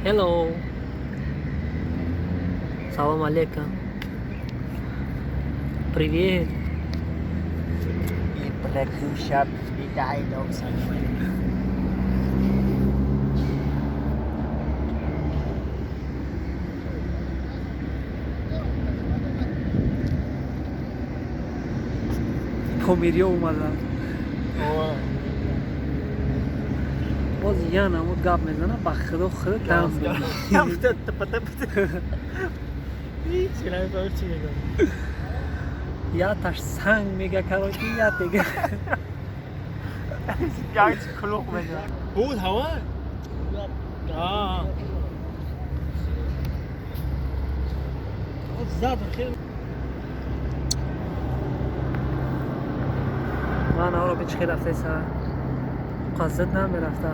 Hello. Салам алейкум. Привет. І придуша вітаю всіх. پامیریا اومدن. باز یه نمود گپ میزنه با خدا خود دم هیچی نمیفهمم چی میگم. یا تاش سنگ میگه کراچی یا دیگه یا هیچ کلوخ میگه. بود هوا؟ زاد خیلی. من آورا به چخی رفته سر قصد نمی رفته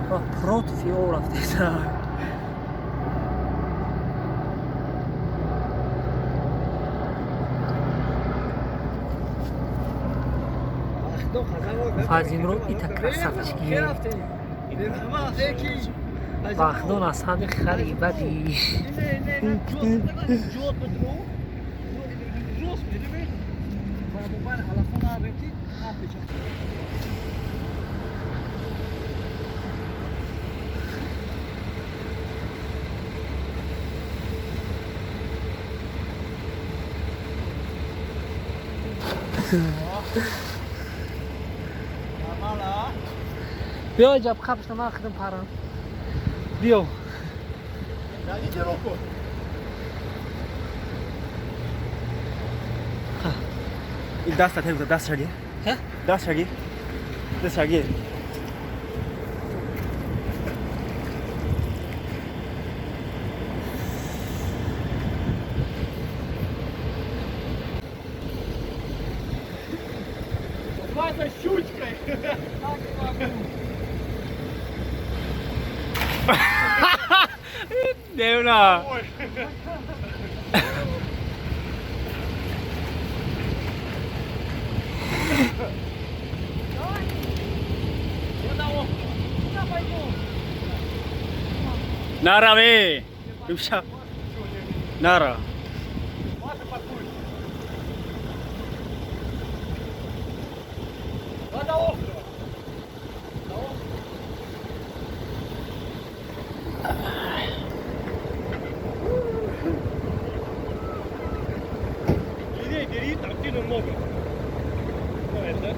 با پروت فی او رفته سر فازین رو ایتا کرسافشکی باخدون از همه خریبه دی بیا جاب خبش نما خدم پارم بیا این دست تیم زد دست شگی. ها دست شگی. دست شگی. Маза щучкой. Дивно. Нара бе. Душа. Нара. Бери, так ты не мог. Что это?